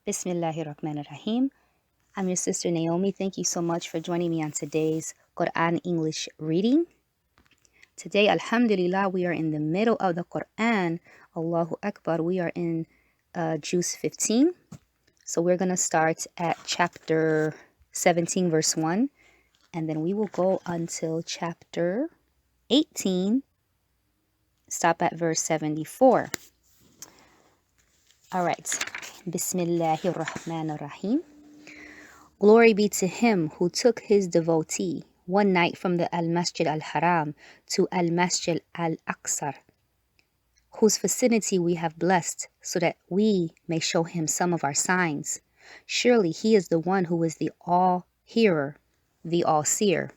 Bismillahirrahmanirrahim. I'm your sister Naomi. Thank you so much for joining me on today's Quran English reading. Today, Alhamdulillah, we are in the middle of the Quran. Allahu Akbar. We are in Juz 15. So we're going to start at chapter 17, verse 1. And then we will go until chapter 18. Stop at verse 74. All right. Bismillahirrahmanirrahim. Glory be to him who took his devotee one night from the Al-Masjid Al-Haram to Al-Masjid Al-Aqsa, whose vicinity we have blessed, so that we may show him some of our signs. Surely he is the one who is the all-hearer, the all-seer.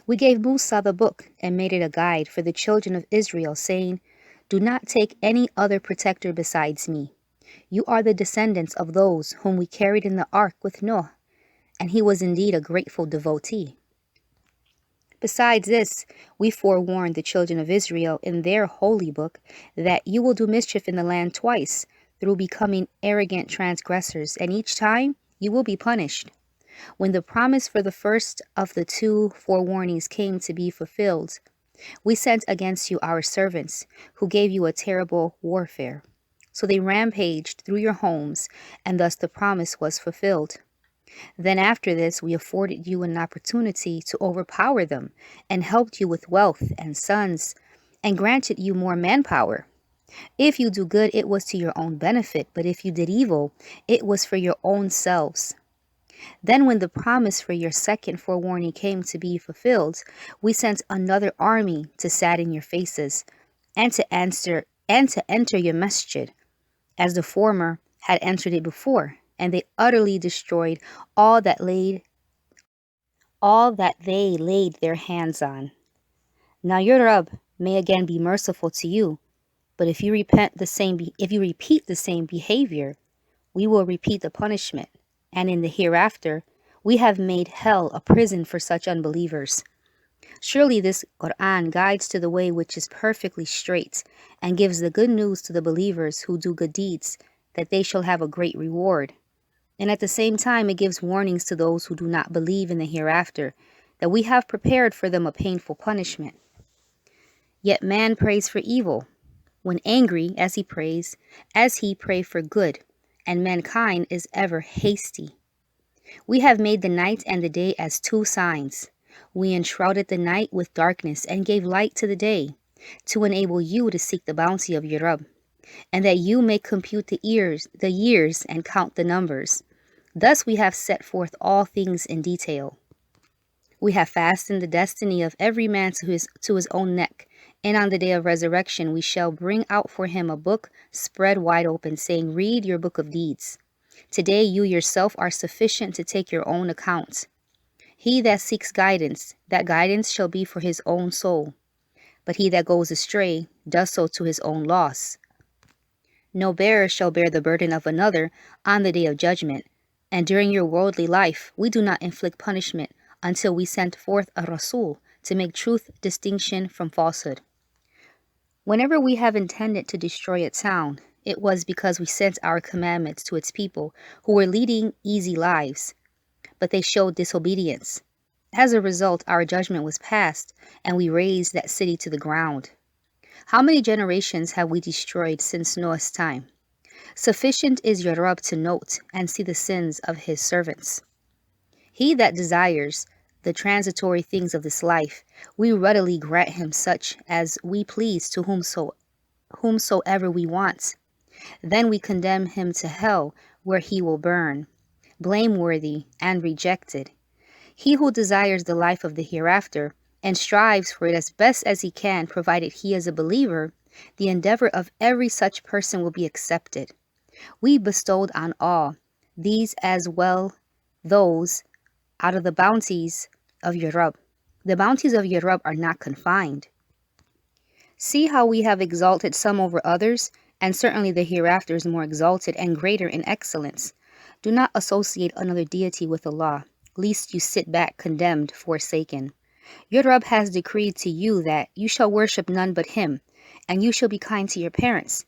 We gave Musa the book and made it a guide for the children of Israel, saying, "Do not take any other protector besides me. You are the descendants of those whom we carried in the ark with Noah, and he was indeed a grateful devotee." Besides this, we forewarned the children of Israel in their holy book that you will do mischief in the land twice through becoming arrogant transgressors, and each time you will be punished. When the promise for the first of the two forewarnings came to be fulfilled, we sent against you our servants, who gave you a terrible warfare. So they rampaged through your homes, and thus the promise was fulfilled. Then after this, we afforded you an opportunity to overpower them, and helped you with wealth and sons, and granted you more manpower. If you do good, it was to your own benefit, but if you did evil, it was for your own selves. Then when the promise for your second forewarning came to be fulfilled, we sent another army to sadden your faces, and to enter your masjid, as the former had entered it before, and they utterly destroyed all that they laid their hands on. Now your Rabb may again be merciful to you, but if you repeat the same behavior, we will repeat the punishment, and in the hereafter we have made hell a prison for such unbelievers. Surely this Quran guides to the way which is perfectly straight, and gives the good news to the believers who do good deeds, that they shall have a great reward. And at the same time it gives warnings to those who do not believe in the hereafter, that we have prepared for them a painful punishment. Yet man prays for evil, when angry as he pray for good, and mankind is ever hasty. We have made the night and the day as two signs. We enshrouded the night with darkness and gave light to the day, to enable you to seek the bounty of your Rabb, and that you may compute the years and count the numbers. Thus we have set forth all things in detail. We have fastened the destiny of every man to his own neck, and on the day of resurrection we shall bring out for him a book spread wide open, saying, "Read your book of deeds." Today you yourself are sufficient to take your own account. He that seeks guidance, that guidance shall be for his own soul. But he that goes astray does so to his own loss. No bearer shall bear the burden of another on the day of judgment. And during your worldly life, we do not inflict punishment until we send forth a Rasul to make truth distinction from falsehood. Whenever we have intended to destroy a town, it was because we sent our commandments to its people who were leading easy lives, but they showed disobedience. As a result, our judgment was passed, and we razed that city to the ground. How many generations have we destroyed since Noah's time? Sufficient is your Rabb to note and see the sins of his servants. He that desires the transitory things of this life, we readily grant him such as we please to whomsoever we want. Then we condemn him to hell, where he will burn, blameworthy and rejected. He who desires the life of the hereafter and strives for it as best as he can, provided he is a believer, the endeavor of every such person will be accepted. We bestowed on all these as well those out of the bounties of your Rabb. The bounties of your Rabb are not confined. See how we have exalted some over others, and certainly the hereafter is more exalted and greater in excellence. Do not associate another deity with Allah, lest you sit back condemned, forsaken. Your Rabb has decreed to you that you shall worship none but him, and you shall be kind to your parents,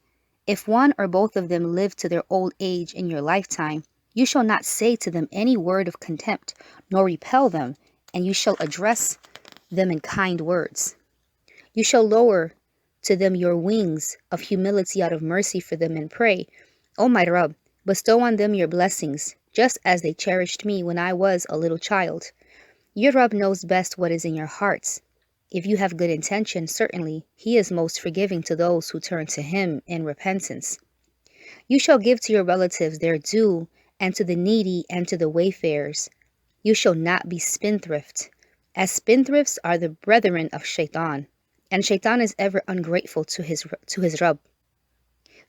If one or both of them live to their old age in your lifetime, you shall not say to them any word of contempt, nor repel them, and you shall address them in kind words. You shall lower to them your wings of humility out of mercy for them and pray, O my Rabb, bestow on them your blessings, just as they cherished me when I was a little child. Your Rabb knows best what is in your hearts. If you have good intention, certainly He is most forgiving to those who turn to Him in repentance. You shall give to your relatives their due, and to the needy and to the wayfarers. You shall not be spendthrift, as spendthrifts are the brethren of Shaitan, and Shaitan is ever ungrateful to his Rabb.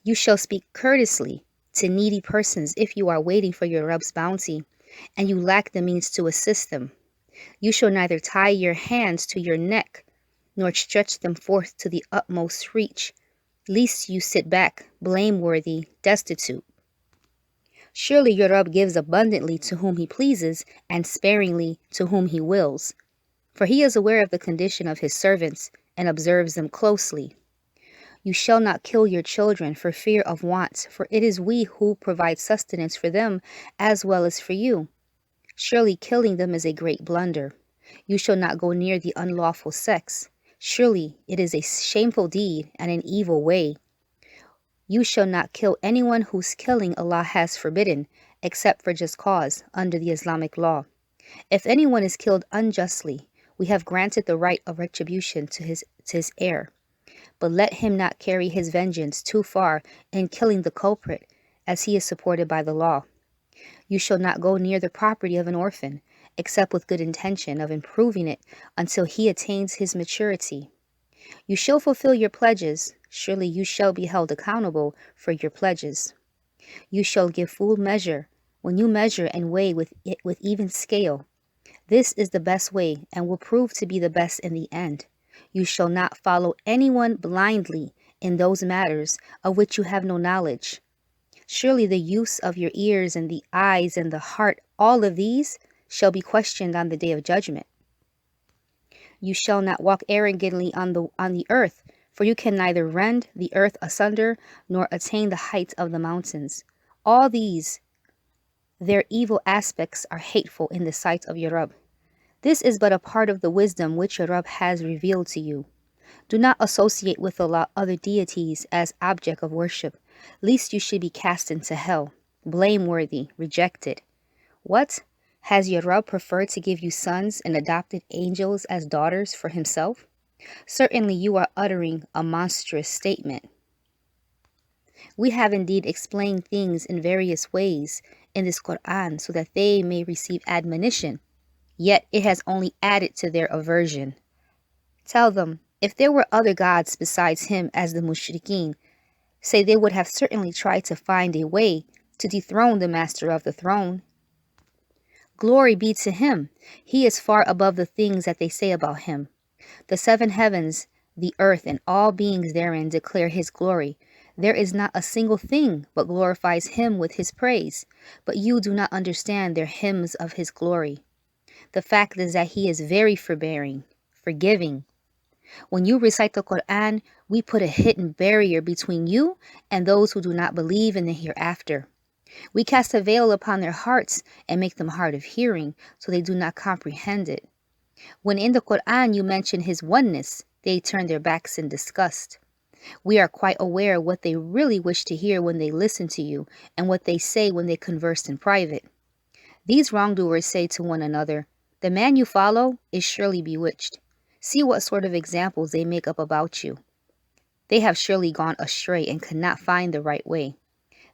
You shall speak courteously to needy persons if you are waiting for your Rabb's bounty, and you lack the means to assist them. You shall neither tie your hands to your neck, nor stretch them forth to the utmost reach, lest you sit back, blameworthy, destitute. Surely your Rabb gives abundantly to whom He pleases, and sparingly to whom He wills. For He is aware of the condition of His servants, and observes them closely. You shall not kill your children for fear of want, for it is we who provide sustenance for them as well as for you. Surely killing them is a great blunder. You shall not go near the unlawful sex. Surely it is a shameful deed and an evil way. You shall not kill anyone whose killing Allah has forbidden, except for just cause, under the Islamic law. If anyone is killed unjustly, we have granted the right of retribution to his heir. But let him not carry his vengeance too far in killing the culprit, as he is supported by the law. You shall not go near the property of an orphan, except with good intention of improving it until he attains his maturity. You shall fulfill your pledges. Surely you shall be held accountable for your pledges. You shall give full measure when you measure and weigh with even scale. This is the best way and will prove to be the best in the end. You shall not follow anyone blindly in those matters of which you have no knowledge. Surely the use of your ears and the eyes and the heart, all of these shall be questioned on the day of judgment. You shall not walk arrogantly on the earth, for you can neither rend the earth asunder nor attain the height of the mountains. All these, their evil aspects, are hateful in the sight of your Rabb. This is but a part of the wisdom which your Rabb has revealed to you. Do not associate with Allah other deities as object of worship, lest you should be cast into hell, blameworthy, rejected. What? Has your Rabb preferred to give you sons and adopted angels as daughters for Himself? Certainly you are uttering a monstrous statement. We have indeed explained things in various ways in this Quran so that they may receive admonition, yet it has only added to their aversion. Tell them, if there were other gods besides Him, as the mushrikeen say, they would have certainly tried to find a way to dethrone the Master of the throne. Glory be to Him. He is far above the things that they say about Him. The seven heavens, the earth, and all beings therein declare His glory. There is not a single thing but glorifies Him with His praise, but you do not understand their hymns of His glory. The fact is that He is very forbearing, forgiving. When you recite the Quran, we put a hidden barrier between you and those who do not believe in the hereafter. We cast a veil upon their hearts and make them hard of hearing, so they do not comprehend it. When in the Quran you mention His oneness, they turn their backs in disgust. We are quite aware what they really wish to hear when they listen to you, and what they say when they converse in private. These wrongdoers say to one another, "The man you follow is surely bewitched." See what sort of examples they make up about you. They have surely gone astray and cannot find the right way.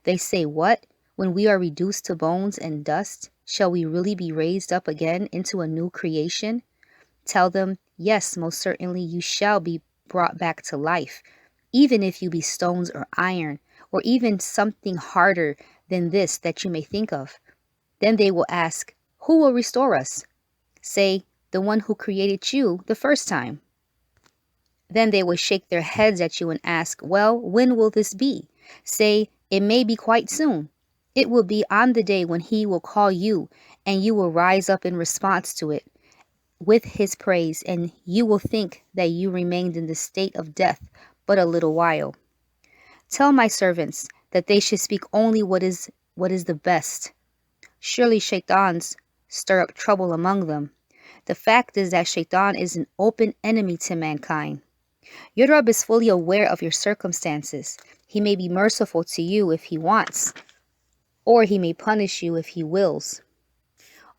They say, "What? When we are reduced to bones and dust, shall we really be raised up again into a new creation?" Tell them, yes, most certainly you shall be brought back to life, even if you be stones or iron, or even something harder than this that you may think of. Then they will ask, "Who will restore us?" Say, "The one who created you the first time." Then they will shake their heads at you and ask, "Well, when will this be?" Say, "It may be quite soon. It will be on the day when He will call you, and you will rise up in response to it with His praise, and you will think that you remained in the state of death but a little while." Tell my servants that they should speak only what is the best. Surely shaitans stir up trouble among them. The fact is that shaitan is an open enemy to mankind. Your Rabb is fully aware of your circumstances. He may be merciful to you if he wants, or he may punish you if he wills.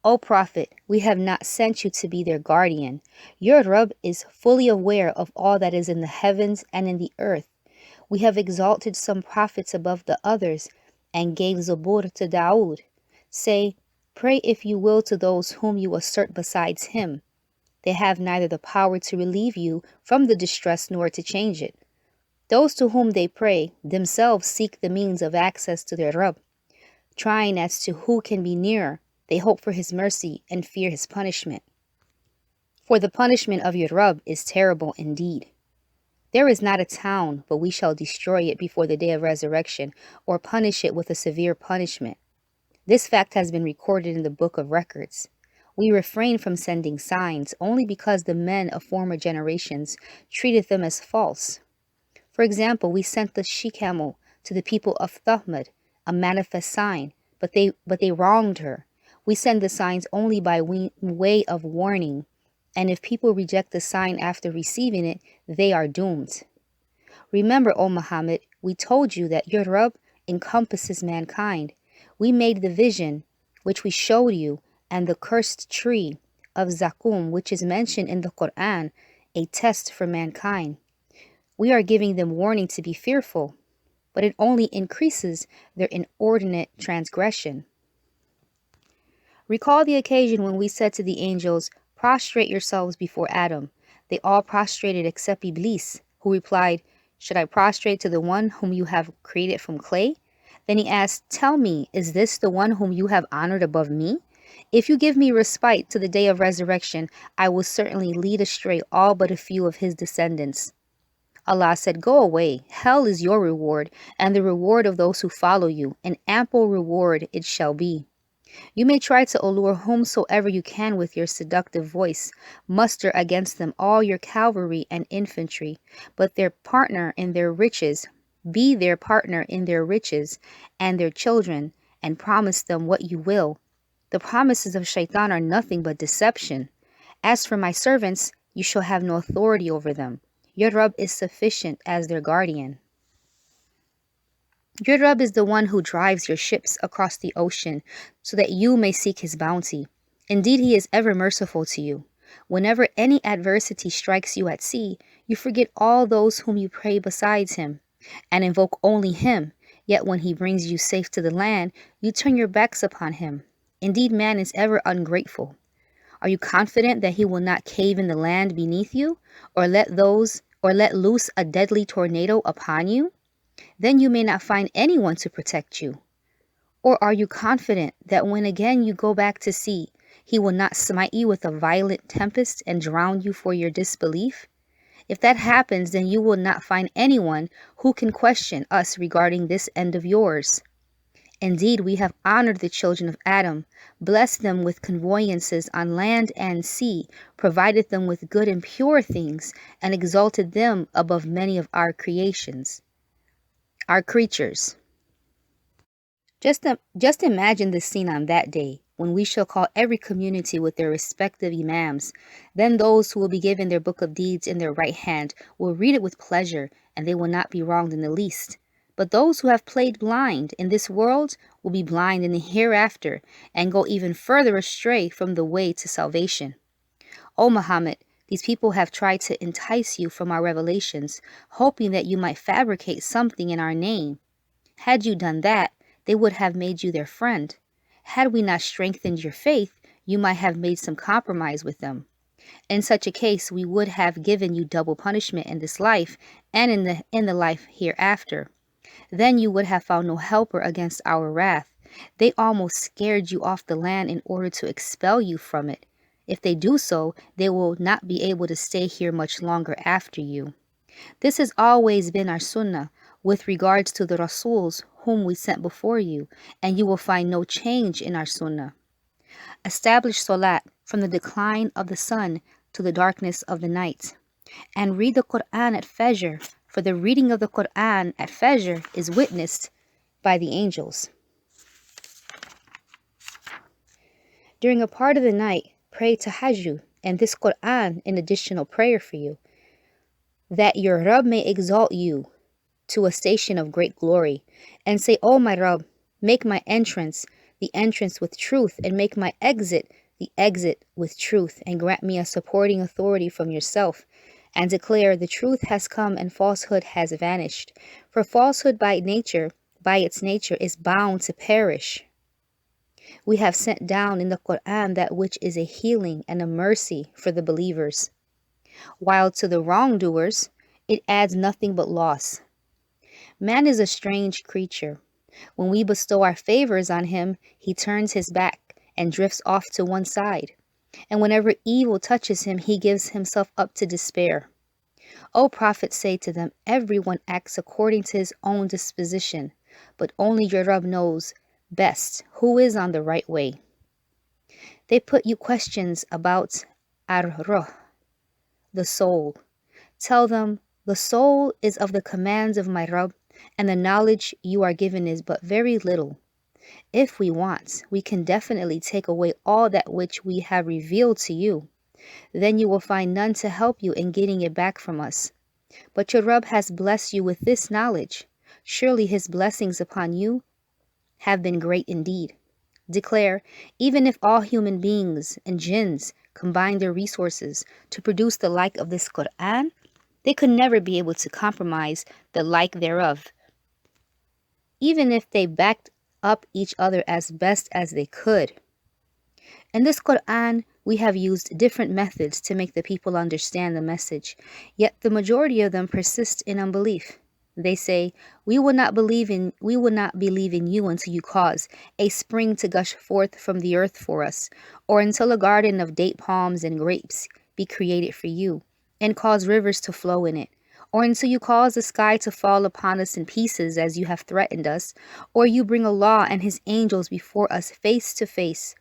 O Prophet, we have not sent you to be their guardian. Your Rabb is fully aware of all that is in the heavens and in the earth. We have exalted some prophets above the others and gave Zabur to Dawood. Say, pray if you will to those whom you assert besides him. They have neither the power to relieve you from the distress nor to change it. Those to whom they pray themselves seek the means of access to their Rabb. Trying as to who can be nearer, they hope for his mercy and fear his punishment. For the punishment of your Rabb is terrible indeed. There is not a town, but we shall destroy it before the day of resurrection, or punish it with a severe punishment. This fact has been recorded in the book of records. We refrain from sending signs only because the men of former generations treated them as false. For example, we sent the she-camel to the people of Thahmad, a manifest sign, but they wronged her. We send the signs only by way of warning, and if people reject the sign after receiving it, they are doomed. Remember, O Muhammad, we told you that your Rabb encompasses mankind. We made the vision, which we showed you, and the cursed tree of Zakum, which is mentioned in the Quran, a test for mankind. We are giving them warning to be fearful, but it only increases their inordinate transgression. Recall the occasion when we said to the angels, prostrate yourselves before Adam. They all prostrated except Iblis, who replied, should I prostrate to the one whom you have created from clay? Then he asked, tell me, is this the one whom you have honored above me? If you give me respite to the day of resurrection, I will certainly lead astray all but a few of his descendants. Allah said, go away. Hell is your reward, and the reward of those who follow you. An ample reward it shall be. You may try to allure whomsoever you can with your seductive voice, muster against them all your cavalry and infantry, but be their partner in their riches and their children, and promise them what you will. The promises of shaitan are nothing but deception. As for my servants, you shall have no authority over them. Your Rabb is sufficient as their guardian. Your Rabb is the one who drives your ships across the ocean so that you may seek his bounty. Indeed, he is ever merciful to you. Whenever any adversity strikes you at sea, you forget all those whom you pray besides him and invoke only him. Yet when he brings you safe to the land, you turn your backs upon him. Indeed, man is ever ungrateful. Are you confident that he will not cave in the land beneath you, or let loose a deadly tornado upon you? Then you may not find anyone to protect you. Or are you confident that when again you go back to sea, he will not smite you with a violent tempest and drown you for your disbelief? If that happens, then you will not find anyone who can question us regarding this end of yours. Indeed, we have honored the children of Adam, blessed them with convoyances on land and sea, provided them with good and pure things, and exalted them above many of our creatures. Just imagine the scene on that day, when we shall call every community with their respective imams. Then those who will be given their book of deeds in their right hand will read it with pleasure, and they will not be wronged in the least. But those who have played blind in this world will be blind in the hereafter, and go even further astray from the way to salvation. O Muhammad, these people have tried to entice you from our revelations, hoping that you might fabricate something in our name. Had you done that, they would have made you their friend. Had we not strengthened your faith, you might have made some compromise with them. In such a case, we would have given you double punishment in this life and in the life hereafter. Then you would have found no helper against our wrath. They almost scared you off the land in order to expel you from it. If they do so, they will not be able to stay here much longer after you. This has always been our sunnah with regards to the Rasuls whom we sent before you, and you will find no change in our sunnah. Establish salat from the decline of the sun to the darkness of the night, and read the Quran at Fajr for the reading of the Quran at Fajr is witnessed by the angels. During a part of the night, pray tahajjud and this Quran an additional prayer for you, that your Rabb may exalt you to a station of great glory, and say, "O my Rabb, make my entrance the entrance with truth, and make my exit the exit with truth, and grant me a supporting authority from yourself, and declare the truth has come and falsehood has vanished. For falsehood by its nature, is bound to perish. We have sent down in the Quran that which is a healing and a mercy for the believers, while to the wrongdoers it adds nothing but loss. Man is a strange creature. When we bestow our favors on him, he turns his back and drifts off to one side. And whenever evil touches him, he gives himself up to despair. O Prophet, say to them, everyone acts according to his own disposition, but only your Rabb knows best who is on the right way. They put you questions about ar-ruh, the soul. Tell them, the soul is of the commands of my Rabb, and the knowledge you are given is but very little. If we want, we can definitely take away all that which we have revealed to you. Then you will find none to help you in getting it back from us. But your Rabb has blessed you with this knowledge. Surely his blessings upon you have been great indeed. Declare, even if all human beings and jinns combine their resources to produce the like of this Quran, they could never be able to compromise the like thereof, even if they backed up each other as best as they could. In this Quran, we have used different methods to make the people understand the message, yet the majority of them persist in unbelief. They say, we will not believe in you until you cause a spring to gush forth from the earth for us, or until a garden of date palms and grapes be created for you, and cause rivers to flow in it, or until you cause the sky to fall upon us in pieces as you have threatened us, or you bring Allah and his angels before us face to face,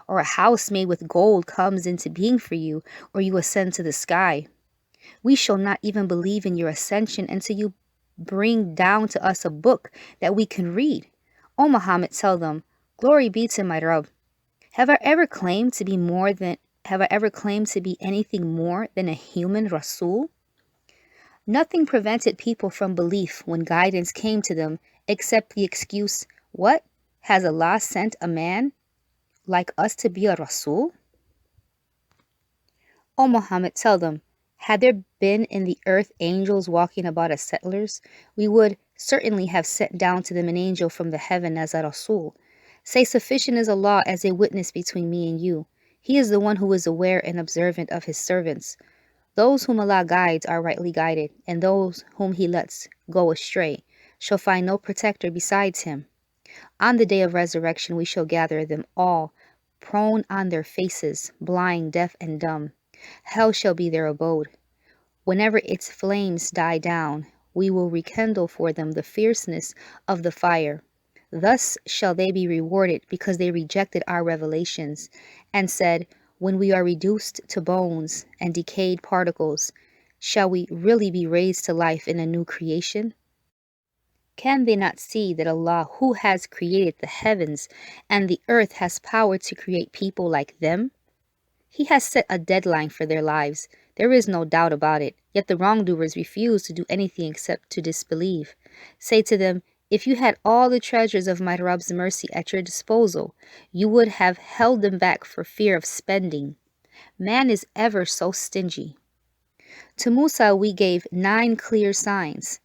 or a house made with gold comes into being for you, or you ascend to the sky. We shall not even believe in your ascension until you bring down to us a book that we can read. O Muhammad, tell them, glory be to my Rabb. Have I ever claimed to be anything more than a human Rasul? Nothing prevented people from belief when guidance came to them except the excuse, what? Has Allah sent a man like us to be a Rasul? O Muhammad, tell them, had there been in the earth angels walking about as settlers, we would certainly have sent down to them an angel from the heaven as a Rasul. Say, sufficient is Allah as a witness between me and you. He is the one who is aware and observant of his servants. Those whom Allah guides are rightly guided, and those whom he lets go astray shall find no protector besides him. On the day of resurrection we shall gather them all, prone on their faces, blind, deaf, and dumb. Hell shall be their abode. Whenever its flames die down, we will rekindle for them the fierceness of the fire. Thus shall they be rewarded because they rejected our revelations and said, when we are reduced to bones and decayed particles, shall we really be raised to life in a new creation? Can they not see that Allah, who has created the heavens and the earth, has power to create people like them? He has set a deadline for their lives. There is no doubt about it. Yet the wrongdoers refuse to do anything except to disbelieve. Say to them, if you had all the treasures of my Rabb's mercy at your disposal, you would have held them back for fear of spending. Man is ever so stingy. To Musa we gave 9 clear signs.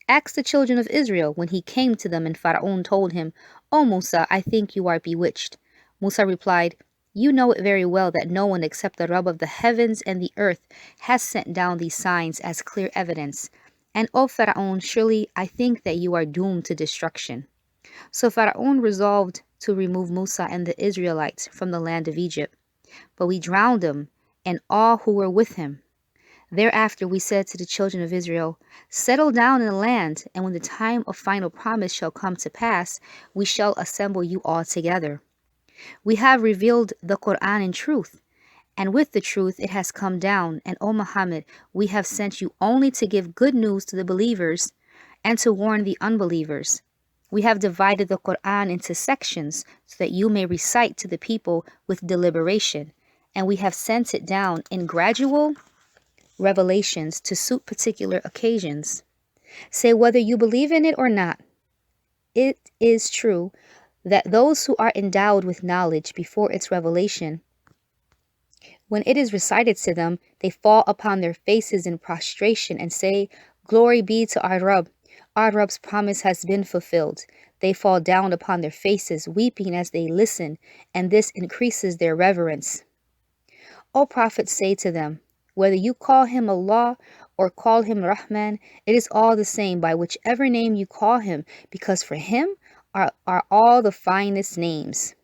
Ask the children of Israel when he came to them and Pharaoh told him, O Musa, I think you are bewitched. Musa replied, you know it very well that no one except the Rabb of the heavens and the earth has sent down these signs as clear evidence. And O Pharaoh, surely I think that you are doomed to destruction. So Pharaoh resolved to remove Musa and the Israelites from the land of Egypt. But we drowned him and all who were with him. Thereafter we said to the children of Israel, settle down in the land, and when the time of final promise shall come to pass, we shall assemble you all together. We have revealed the Quran in truth, And with the truth it has come down, and O Muhammad, we have sent you only to give good news to the believers and to warn the unbelievers. We have divided the Quran into sections so that you may recite to the people with deliberation, and we have sent it down in gradual revelations to suit particular occasions. Say whether you believe in it or not. It is true that those who are endowed with knowledge before its revelation, when it is recited to them, they fall upon their faces in prostration and say, "Glory be to our Rabb. Our Rabb's promise has been fulfilled." They fall down upon their faces, weeping as they listen, and this increases their reverence. O Prophet, say to them, whether you call him Allah or call him Rahman, it is all the same by whichever name you call him, because for him are all the finest names.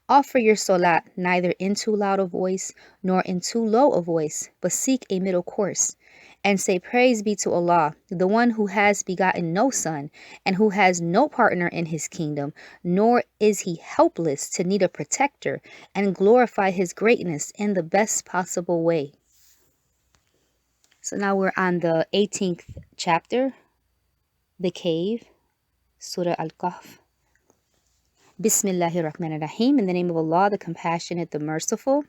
Offer your salat neither in too loud a voice nor in too low a voice, but seek a middle course, and say, "Praise be to Allah, the one who has begotten no son, and who has no partner in his kingdom, nor is he helpless to need a protector, and glorify his greatness in the best possible way." So now we're on the 18th chapter, the cave, Surah Al-Kahf. Bismillahir Rahmanir Rahim, in the name of Allah, the Compassionate, the Merciful.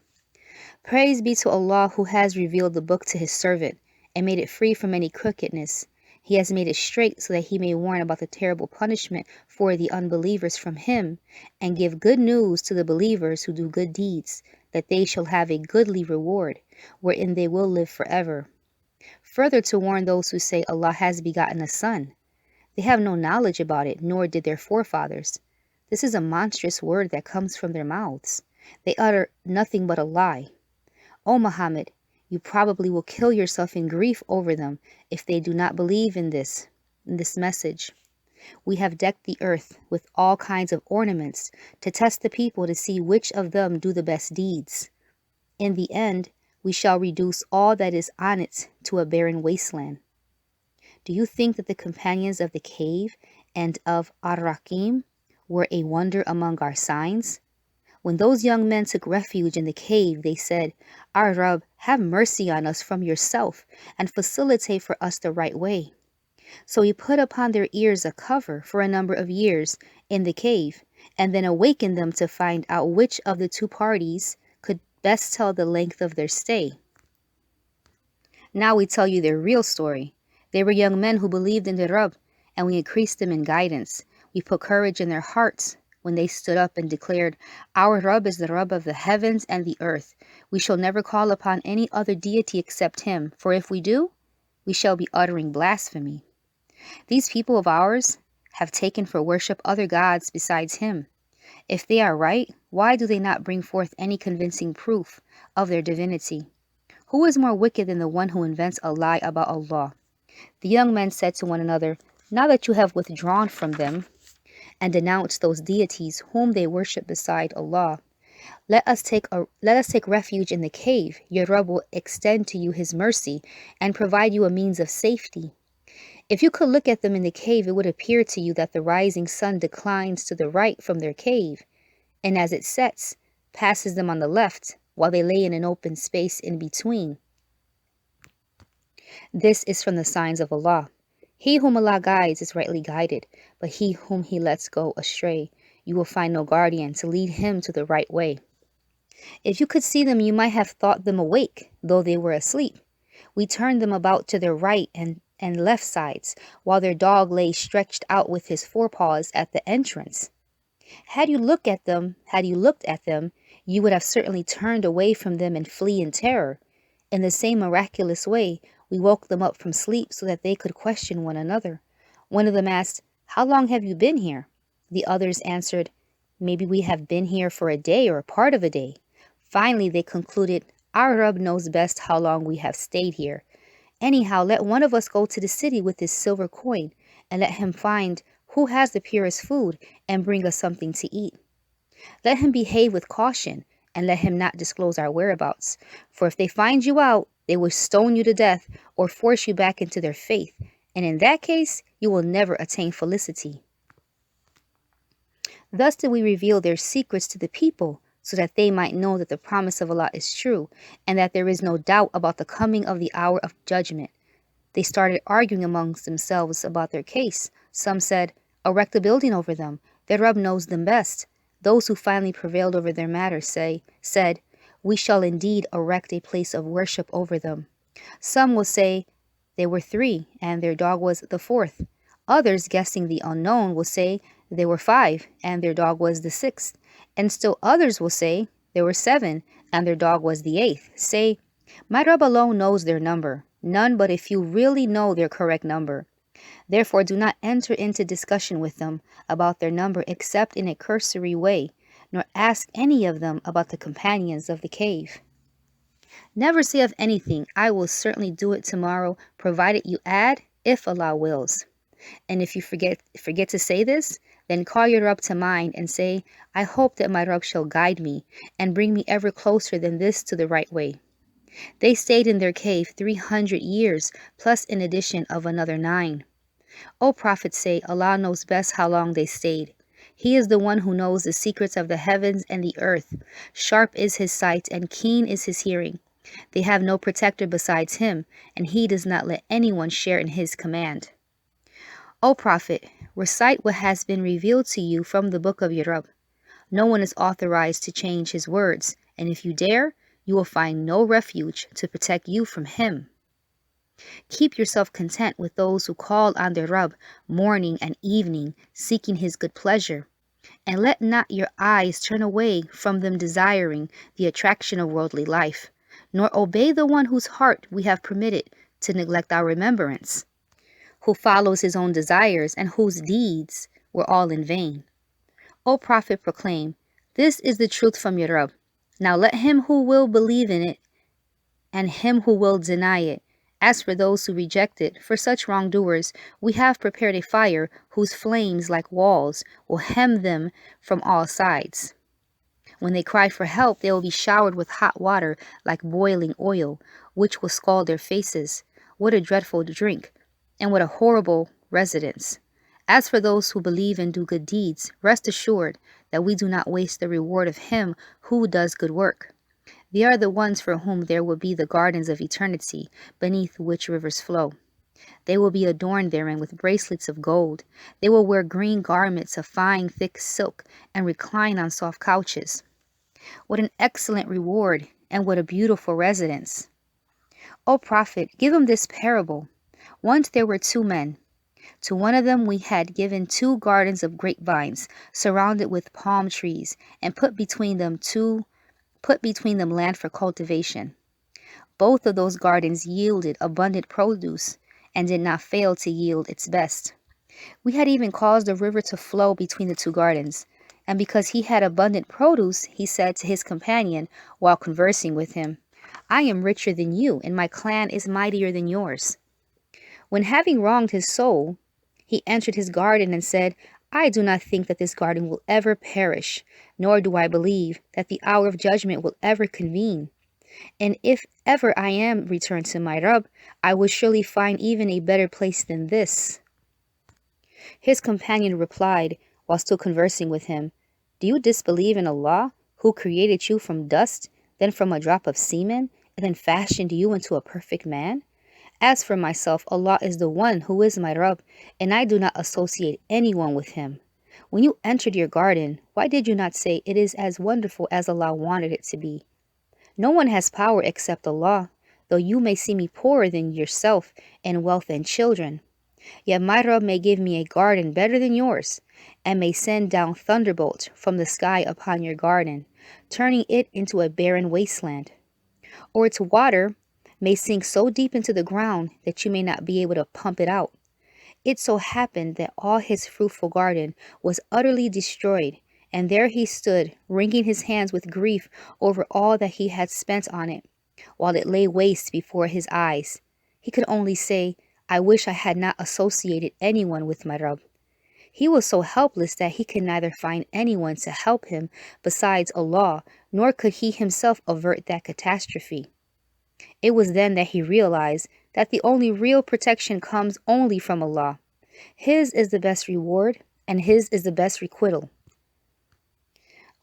Praise be to Allah who has revealed the book to his servant and made it free from any crookedness. He has made it straight so that he may warn about the terrible punishment for the unbelievers from him and give good news to the believers who do good deeds, that they shall have a goodly reward, wherein they will live forever. Further, to warn those who say Allah has begotten a son. They have no knowledge about it, nor did their forefathers. This is a monstrous word that comes from their mouths. They utter nothing but a lie. O Muhammad, you probably will kill yourself in grief over them if they do not believe in this message. We have decked the earth with all kinds of ornaments to test the people to see which of them do the best deeds. In the end, we shall reduce all that is on it to a barren wasteland. Do you think that the companions of the cave and of Ar-Rakim were a wonder among our signs? When those young men took refuge in the cave, they said, "Our Rabb, have mercy on us from yourself and facilitate for us the right way." So he put upon their ears a cover for a number of years in the cave, and then awakened them to find out which of the two parties could best tell the length of their stay. Now we tell you their real story. They were young men who believed in the Rabb, and we increased them in guidance. We put courage in their hearts when they stood up and declared, "Our Rabb is the Rabb of the heavens and the earth. We shall never call upon any other deity except him, for if we do, we shall be uttering blasphemy." These people of ours have taken for worship other gods besides him. If they are right, why do they not bring forth any convincing proof of their divinity? Who is more wicked than the one who invents a lie about Allah? The young men said to one another, "Now that you have withdrawn from them and denounced those deities whom they worship beside Allah, let us take refuge in the cave. Your Rabb will extend to you his mercy and provide you a means of safety." If you could look at them in the cave, it would appear to you that the rising sun declines to the right from their cave, and as it sets, passes them on the left, while they lay in an open space in between. This is from the signs of Allah. He whom Allah guides is rightly guided, but he whom he lets go astray, you will find no guardian to lead him to the right way. If you could see them, you might have thought them awake, though they were asleep. We turned them about to their right and left sides, while their dog lay stretched out with his forepaws at the entrance. Had you looked at them, you would have certainly turned away from them and flee in terror. In the same miraculous way, we woke them up from sleep so that they could question one another. One of them asked, "How long have you been here?" The others answered, "Maybe we have been here for a day or a part of a day." Finally, they concluded, "Our Rabb knows best how long we have stayed here. Anyhow, let one of us go to the city with this silver coin, and let him find who has the purest food and bring us something to eat. Let him behave with caution, and let him not disclose our whereabouts. For if they find you out, they will stone you to death or force you back into their faith, and in that case, you will never attain felicity." Thus did we reveal their secrets to the people, so that they might know that the promise of Allah is true, and that there is no doubt about the coming of the hour of judgment. They started arguing amongst themselves about their case. Some said, "Erect a building over them. Their Rabb knows them best." Those who finally prevailed over their matter said, "We shall indeed erect a place of worship over them." Some will say they were three, and their dog was the fourth. Others, guessing the unknown, will say they were five, and their dog was the sixth. And still others will say there were seven, and their dog was the eighth. Say, "My Rabb alone knows their number. None but a few really know their correct number. Therefore do not enter into discussion with them about their number except in a cursory way, nor ask any of them about the companions of the cave. Never say of anything, 'I will certainly do it tomorrow,' provided you add, 'if Allah wills.' And if you forget to say this, then call your Rabb to mind and say, 'I hope that my Rabb shall guide me and bring me ever closer than this to the right way.'" They stayed in their cave 300 years, plus in addition of another 9. O Prophet, say, Allah knows best how long they stayed. He is the one who knows the secrets of the heavens and the earth. Sharp is his sight and keen is his hearing. They have no protector besides him, and he does not let anyone share in his command. O Prophet, recite what has been revealed to you from the book of your Rabb. No one is authorized to change his words, and if you dare, you will find no refuge to protect you from him. Keep yourself content with those who call on their Rabb morning and evening, seeking his good pleasure, and let not your eyes turn away from them desiring the attraction of worldly life, nor obey the one whose heart we have permitted to neglect our remembrance, who follows his own desires and whose deeds were all in vain. O Prophet, proclaim, "This is the truth from your Rabb." Now let him who will believe in it and him who will deny it. As for those who reject it, for such wrongdoers, we have prepared a fire whose flames, like walls, will hem them from all sides. When they cry for help, they will be showered with hot water like boiling oil, which will scald their faces. What a dreadful drink, and what a horrible residence. As for those who believe and do good deeds, rest assured that we do not waste the reward of him who does good work. They are the ones for whom there will be the gardens of eternity, beneath which rivers flow. They will be adorned therein with bracelets of gold. They will wear green garments of fine, thick silk and recline on soft couches. What an excellent reward, and what a beautiful residence. O Prophet, give them this parable. Once there were 2 men. To one of them we had given 2 gardens of grapevines, surrounded with palm trees, and put between them land for cultivation. Both of those gardens yielded abundant produce, and did not fail to yield its best. We had even caused a river to flow between the 2 gardens, and because he had abundant produce, he said to his companion while conversing with him, "I am richer than you, and my clan is mightier than yours." When having wronged his soul, he entered his garden and said, "I do not think that this garden will ever perish, nor do I believe that the hour of judgment will ever convene. And if ever I am returned to my Rabb, I will surely find even a better place than this." His companion replied, while still conversing with him, "Do you disbelieve in Allah, who created you from dust, then from a drop of semen, and then fashioned you into a perfect man? As for myself, Allah is the one who is my Rabb, and I do not associate anyone with him. When you entered your garden, why did you not say it is as wonderful as Allah wanted it to be? No one has power except Allah, though you may see me poorer than yourself in wealth and children. Yet my Rabb may give me a garden better than yours, and may send down thunderbolts from the sky upon your garden, turning it into a barren wasteland. Or its water may sink so deep into the ground that you may not be able to pump it out. It so happened that all his fruitful garden was utterly destroyed, and there he stood, wringing his hands with grief over all that he had spent on it, while it lay waste before his eyes. He could only say, "I wish I had not associated anyone with my Rabb." He was so helpless that he could neither find anyone to help him besides Allah, nor could he himself avert that catastrophe. It was then that he realized that the only real protection comes only from Allah. His is the best reward, and his is the best requital.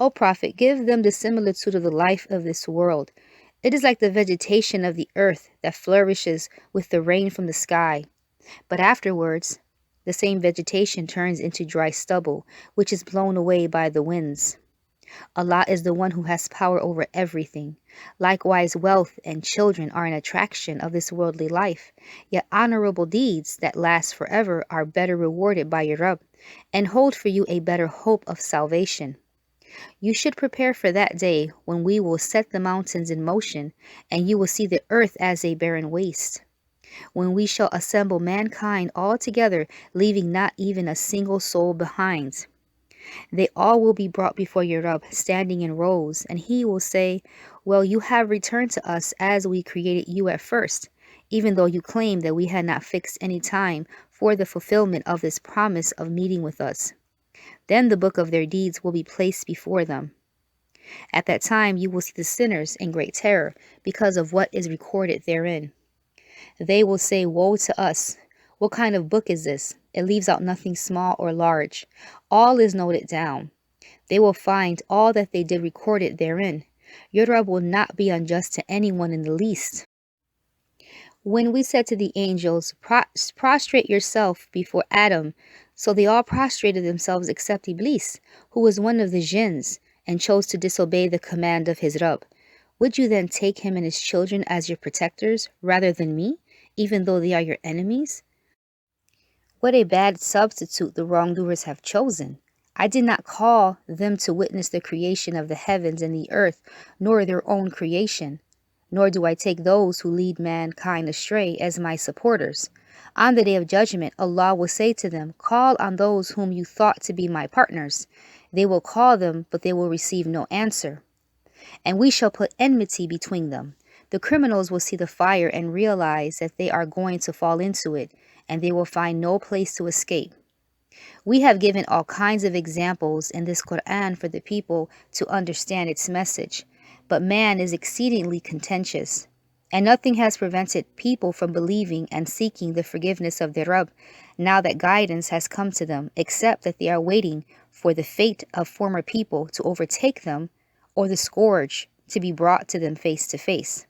O Prophet, give them the similitude of the life of this world. It is like the vegetation of the earth that flourishes with the rain from the sky. But afterwards, the same vegetation turns into dry stubble, which is blown away by the winds. Allah is the one who has power over everything. Likewise, wealth and children are an attraction of this worldly life. Yet honorable deeds that last forever are better rewarded by your Rabb, and hold for you a better hope of salvation. You should prepare for that day when we will set the mountains in motion, and you will see the earth as a barren waste. When we shall assemble mankind all together, leaving not even a single soul behind. They all will be brought before your Rabb, standing in rows, and he will say, well, you have returned to us as we created you at first, even though you claim that we had not fixed any time for the fulfillment of this promise of meeting with us. Then the book of their deeds will be placed before them. At that time you will see the sinners in great terror because of what is recorded therein. They will say, woe to us! What kind of book is this? It leaves out nothing small or large. All is noted down. They will find all that they did recorded therein. Your Rabb will not be unjust to anyone in the least. When we said to the angels, prostrate yourself before Adam, so they all prostrated themselves except Iblis, who was one of the jinns, and chose to disobey the command of his Rabb. Would you then take him and his children as your protectors, rather than me, even though they are your enemies? What a bad substitute the wrongdoers have chosen. I did not call them to witness the creation of the heavens and the earth, nor their own creation. Nor do I take those who lead mankind astray as my supporters. On the day of judgment, Allah will say to them, call on those whom you thought to be my partners. They will call them, but they will receive no answer. And we shall put enmity between them. The criminals will see the fire and realize that they are going to fall into it, and they will find no place to escape. We have given all kinds of examples in this Quran for the people to understand its message, but man is exceedingly contentious, and nothing has prevented people from believing and seeking the forgiveness of their Rabb now that guidance has come to them, except that they are waiting for the fate of former people to overtake them, or the scourge to be brought to them face to face.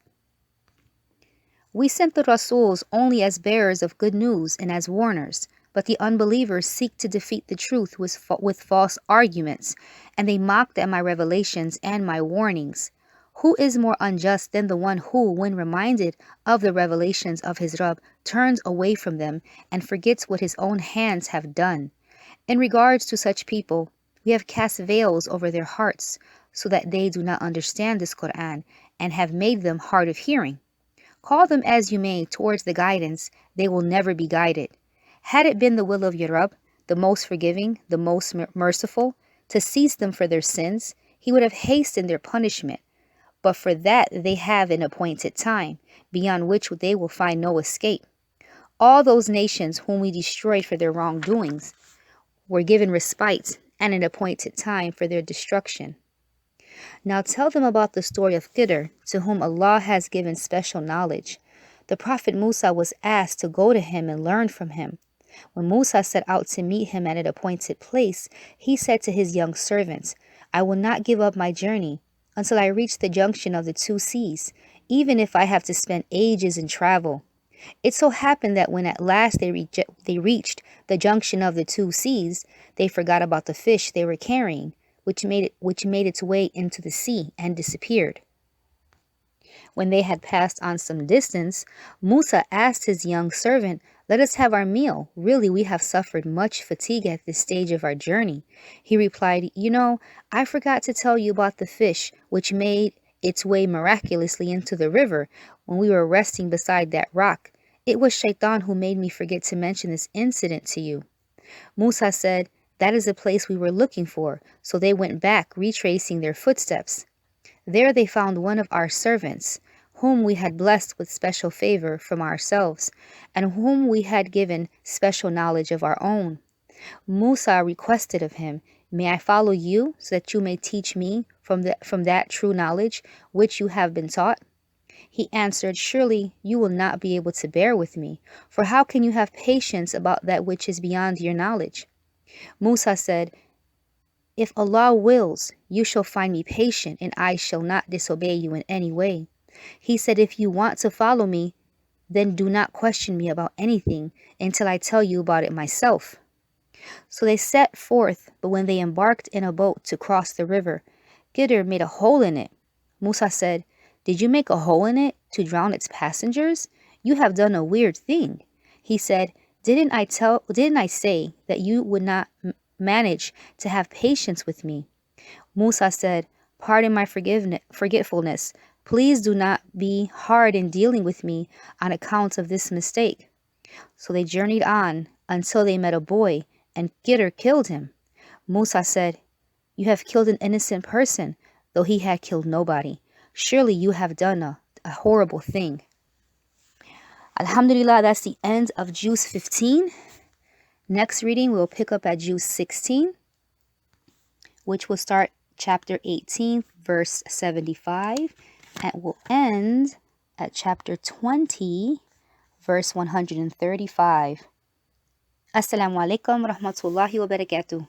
We sent the Rasuls only as bearers of good news and as warners, but the unbelievers seek to defeat the truth with false arguments, and they mocked at my revelations and my warnings. Who is more unjust than the one who, when reminded of the revelations of his Rabb, turns away from them and forgets what his own hands have done? In regards to such people, we have cast veils over their hearts, so that they do not understand this Quran, and have made them hard of hearing. Call them as you may towards the guidance, they will never be guided. Had it been the will of your Rabb, the most forgiving, the most merciful, to seize them for their sins, he would have hastened their punishment. But for that they have an appointed time, beyond which they will find no escape. All those nations whom we destroyed for their wrongdoings were given respite and an appointed time for their destruction. Now tell them about the story of Khidr, to whom Allah has given special knowledge. The Prophet Musa was asked to go to him and learn from him. When Musa set out to meet him at an appointed place, he said to his young servants, I will not give up my journey until I reach the junction of the two seas, even if I have to spend ages in travel. It so happened that when at last they reached the junction of the two seas, they forgot about the fish they were carrying, which made its way into the sea and disappeared. When they had passed on some distance, Musa asked his young servant, let us have our meal. Really, we have suffered much fatigue at this stage of our journey. He replied, I forgot to tell you about the fish which made its way miraculously into the river when we were resting beside that rock. It was Shaitan who made me forget to mention this incident to you. Musa said, that is the place we were looking for. So they went back, retracing their footsteps. There they found one of our servants, whom we had blessed with special favor from ourselves, and whom we had given special knowledge of our own. Musa requested of him, may I follow you, so that you may teach me from that true knowledge which you have been taught? He answered, surely you will not be able to bear with me, for how can you have patience about that which is beyond your knowledge? Musa said, If Allah wills, you shall find me patient, and I shall not disobey you in any way. He said, if you want to follow me, then do not question me about anything until I tell you about it myself. So they set forth, but when they embarked in a boat to cross the river, Khidr made a hole in it. Musa said, did you make a hole in it to drown its passengers? You have done a weird thing. He said, didn't I say that you would not manage to have patience with me? Musa said, pardon my forgetfulness. Please do not be hard in dealing with me on account of this mistake. So they journeyed on until they met a boy, and Khidr killed him. Musa said, you have killed an innocent person, though he had killed nobody. Surely you have done a horrible thing. Alhamdulillah, that's the end of Juz 15. Next reading, we'll pick up at Juz 16, which will start chapter 18, verse 75, and will end at chapter 20, verse 135. Assalamu alaikum wa rahmatullahi wa barakatuh.